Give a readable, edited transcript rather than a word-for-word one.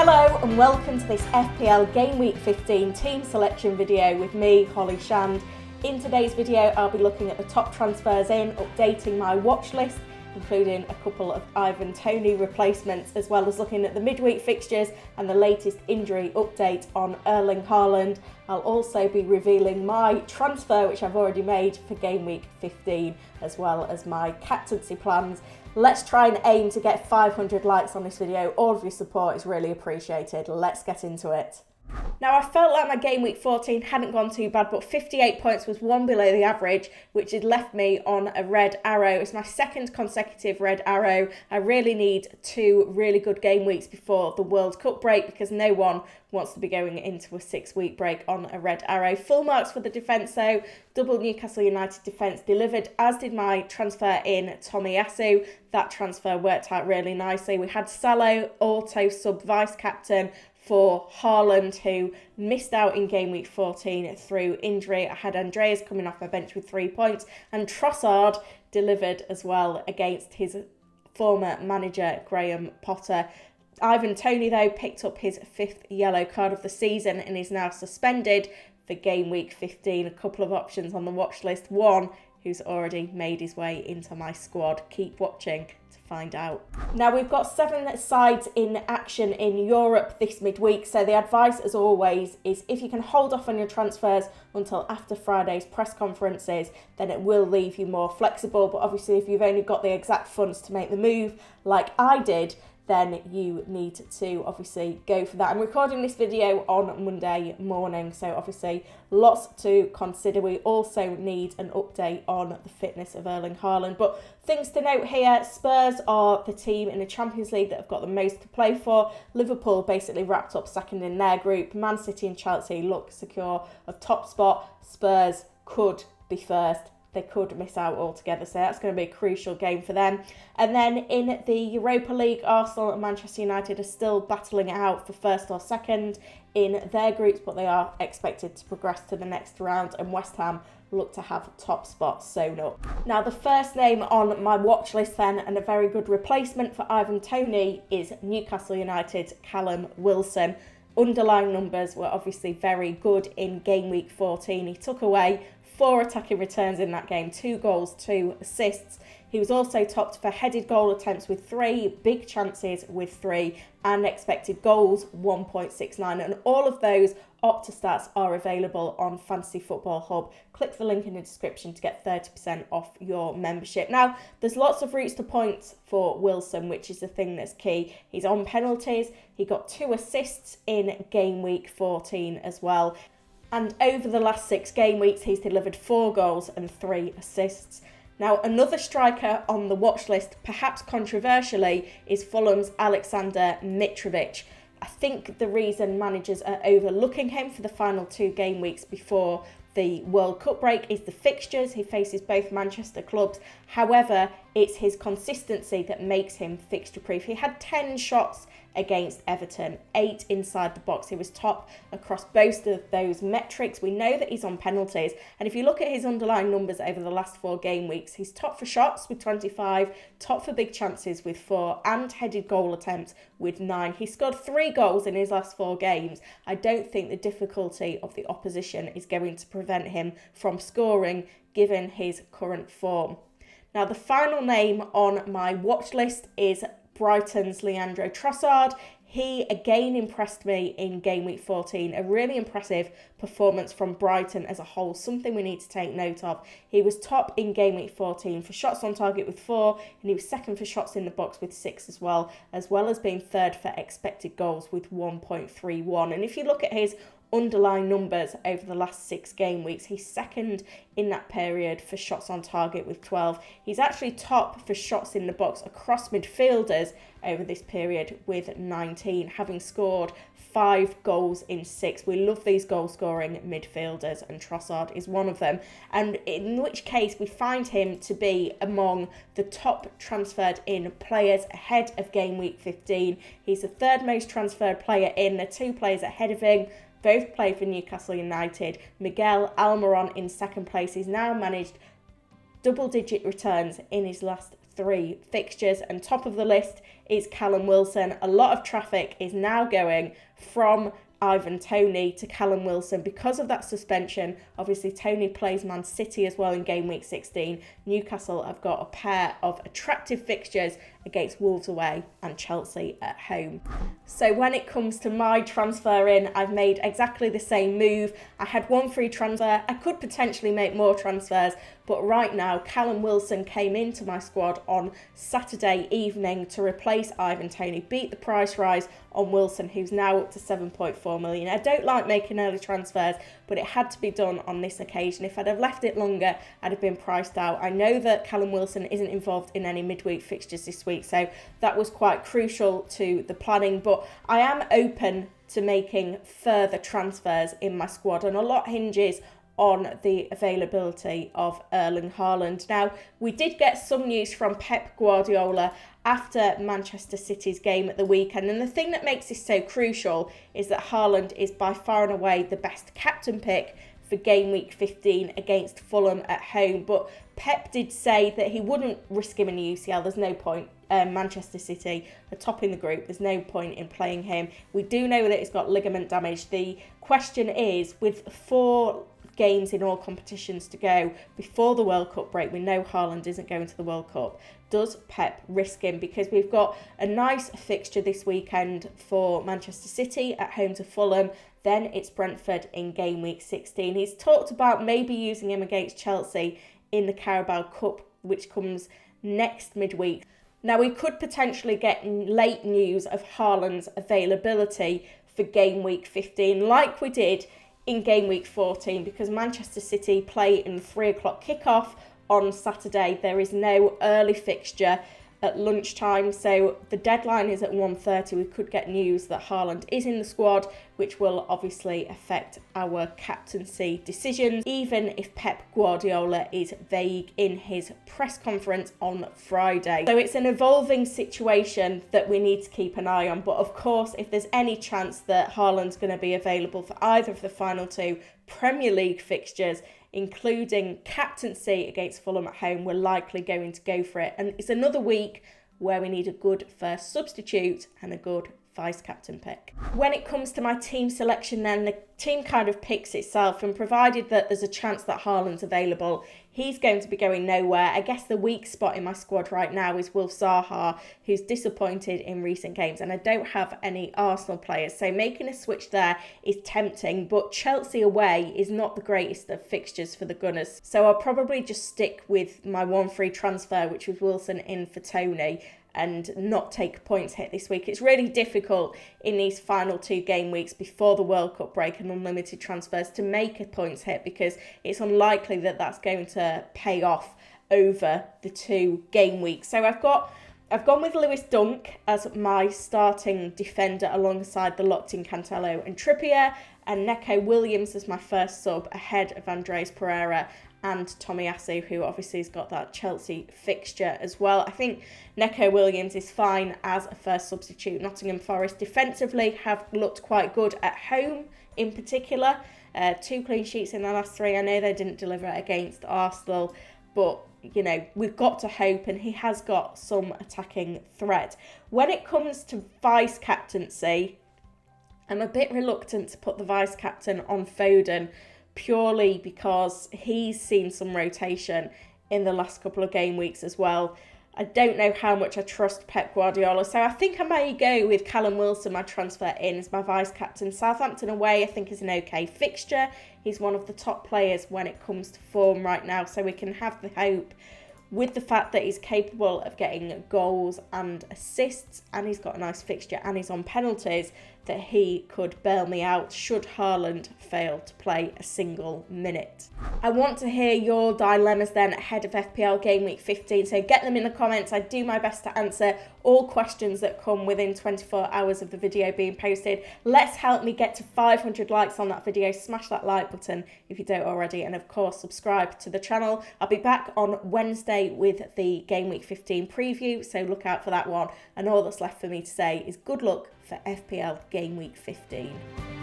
Hello and welcome to this FPL Gameweek 15 team selection video with me, Holly Shand. In today's video I'll be looking at the top transfers in, updating my watch list, including a couple of Toney replacements, as well as looking at the midweek fixtures and the latest injury update on Erling Haaland. I'll also be revealing my transfer, which I've already made for game week 15, as well as my captaincy plans. Let's try and aim to get 500 likes on this video. All of your support is really appreciated. Let's get into it. Now, I felt like my game week 14 hadn't gone too bad, but 58 points was one below the average, which had left me on a red arrow. It's my second consecutive red arrow. I really need two really good game weeks before the World Cup break, because no one wants to be going into a 6-week break on a red arrow. Full marks for the defence though. Double Newcastle United defence delivered, as did my transfer in Toney. That transfer worked out really nicely. We had Salah auto sub vice captain for Haaland, who missed out in game week 14 through injury. I had Andreas coming off my bench with 3 points, and Trossard delivered as well against his former manager Graham Potter. Toney though picked up his 5th yellow card of the season and is now suspended for game week 15. A couple of options on the watch list. One who's already made his way into my squad. Keep watching to find out. Now, we've got 7 sides in action in Europe this midweek, so the advice as always is if you can hold off on your transfers until after Friday's press conferences, then it will leave you more flexible. But obviously if you've only got the exact funds to make the move like I did, then you need to obviously go for that. I'm recording this video on Monday morning, so obviously lots to consider. We also need an update on the fitness of Erling Haaland. But things to note here: Spurs are the team in the Champions League that have got the most to play for. Liverpool basically wrapped up second in their group. Man City and Chelsea look secure of top spot. Spurs could be first. They could miss out altogether, so that's going to be a crucial game for them. And then in the Europa League, Arsenal and Manchester United are still battling it out for first or second in their groups, but they are expected to progress to the next round, and West Ham look to have top spots sewn up. Now, the first name on my watch list then, and a very good replacement for Toney, is Newcastle United's Callum Wilson. Underlying numbers were obviously very good in game week 14. He took away 4 attacking returns in that game, 2 goals, 2 assists. He was also topped for headed goal attempts with 3, big chances with 3, and expected goals 1.69. And all of those Opta stats are available on Fantasy Football Hub. Click the link in the description to get 30% off your membership. Now, there's lots of routes to points for Wilson, which is the thing that's key. He's on penalties. He got 2 assists in game week 14 as well. And over the last 6 game weeks, he's delivered 4 goals and 3 assists. Now, another striker on the watch list, perhaps controversially, is Fulham's Alexander Mitrovic. I think the reason managers are overlooking him for the final 2 game weeks before the World Cup break is the fixtures. He faces both Manchester clubs. However, it's his consistency that makes him fixture proof. He had 10 shots against Everton, 8 inside the box. He was top across both of those metrics. We know that he's on penalties, and if you look at his underlying numbers over the last 4 game weeks, he's top for shots with 25, top for big chances with 4, and headed goal attempts with 9. He scored 3 goals in his last 4 games. I don't think the difficulty of the opposition is going to prevent him from scoring, given his current form. Now, the final name on my watch list is Brighton's Leandro Trossard. He again impressed me in game week 14. A really impressive performance from Brighton as a whole, something we need to take note of. He was top in game week 14 for shots on target with 4, and he was second for shots in the box with 6 as well as being third for expected goals with 1.31. And if you look at his underlying numbers over the last 6 game weeks, he's second in that period for shots on target with 12. He's actually top for shots in the box across midfielders over this period with 19, having scored 5 goals in 6. We love these goal scoring midfielders, and Trossard is one of them, and in which case we find him to be among the top transferred in players ahead of game week 15. He's the 3rd most transferred player in. The 2 players ahead of him both play for Newcastle United. Miguel Almiron in 2nd place. He's now managed double-digit returns in his last 3 fixtures, and top of the list is Callum Wilson. A lot of traffic is now going from Toney to Callum Wilson because of that suspension. Obviously, Toney plays Man City as well in game week 16. Newcastle have got a pair of attractive fixtures against Wolves away and Chelsea at home. So when it comes to my transfer in, I've made exactly the same move. I had one free transfer. I could potentially make more transfers, but right now Callum Wilson came into my squad on Saturday evening to replace Toney, beat the price rise on Wilson, who's now up to 7.4 million. I don't like making early transfers, but it had to be done on this occasion. If I'd have left it longer, I'd have been priced out. I know that Callum Wilson isn't involved in any midweek fixtures this week, so that was quite crucial to the planning, but I am open to making further transfers in my squad, and a lot hinges on the availability of Erling Haaland. Now, we did get some news from Pep Guardiola after Manchester City's game at the weekend, and the thing that makes this so crucial is that Haaland is by far and away the best captain pick for game week 15 against Fulham at home. But Pep did say that he wouldn't risk him in the UCL. There's no point. Manchester City are top in the group. There's no point in playing him. We do know that he's got ligament damage. The question is, with 4 games in all competitions to go before the World Cup break, we know Haaland isn't going to the World Cup. Does Pep risk him? Because we've got a nice fixture this weekend for Manchester City at home to Fulham. Then it's Brentford in game week 16. He's talked about maybe using him against Chelsea in the Carabao Cup, which comes next midweek. Now, we could potentially get late news of Haaland's availability for game week 15, like we did in game week 14, because Manchester City play in the 3 o'clock kickoff on Saturday. There is no early fixture at lunchtime, so the deadline is at 1:30. We could get news that Haaland is in the squad, which will obviously affect our captaincy decisions, even if Pep Guardiola is vague in his press conference on Friday. So it's an evolving situation that we need to keep an eye on, but of course, if there's any chance that Haaland's going to be available for either of the final 2 Premier League fixtures, including captaincy against Fulham at home, we're likely going to go for it. And it's another week where we need a good first substitute and a good vice-captain pick. When it comes to my team selection, then the team kind of picks itself, and provided that there's a chance that Haaland's available, he's going to be going nowhere. I guess the weak spot in my squad right now is Wilf Zaha, who's disappointed in recent games, and I don't have any Arsenal players, so making a switch there is tempting, but Chelsea away is not the greatest of fixtures for the Gunners, so I'll probably just stick with my one free transfer, which was Wilson in for Toney, and not take a points hit this week. It's really difficult in these final 2 game weeks before the World Cup break and unlimited transfers to make a points hit, because it's unlikely that that's going to pay off over the 2 game weeks. So I've gone with Lewis Dunk as my starting defender alongside the locked-in Cancelo and Trippier, and Neco Williams as my first sub ahead of Andreas Pereira and Tomiyasu, who obviously has got that Chelsea fixture as well. I think Neco Williams is fine as a first substitute. Nottingham Forest defensively have looked quite good at home in particular. 2 clean sheets in the last 3. I know they didn't deliver against Arsenal, but you know, we've got to hope, and he has got some attacking threat. When it comes to vice captaincy, I'm a bit reluctant to put the vice captain on Foden, purely because he's seen some rotation in the last couple of game weeks as well. I don't know how much I trust Pep Guardiola, so I think I may go with Callum Wilson, my transfer in, as my vice-captain. Southampton away, I think, is an okay fixture. He's one of the top players when it comes to form right now, so we can have the hope, with the fact that he's capable of getting goals and assists, and he's got a nice fixture, and he's on penalties, that he could bail me out should Haaland fail to play a single minute. I want to hear your dilemmas then ahead of FPL Gameweek 15, so get them in the comments. I do my best to answer all questions that come within 24 hours of the video being posted. Let's help me get to 500 likes on that video. Smash that like button if you don't already, and of course subscribe to the channel. I'll be back on Wednesday with the Gameweek 15 preview, so look out for that one, and all that's left for me to say is good luck for FPL Gameweek 15.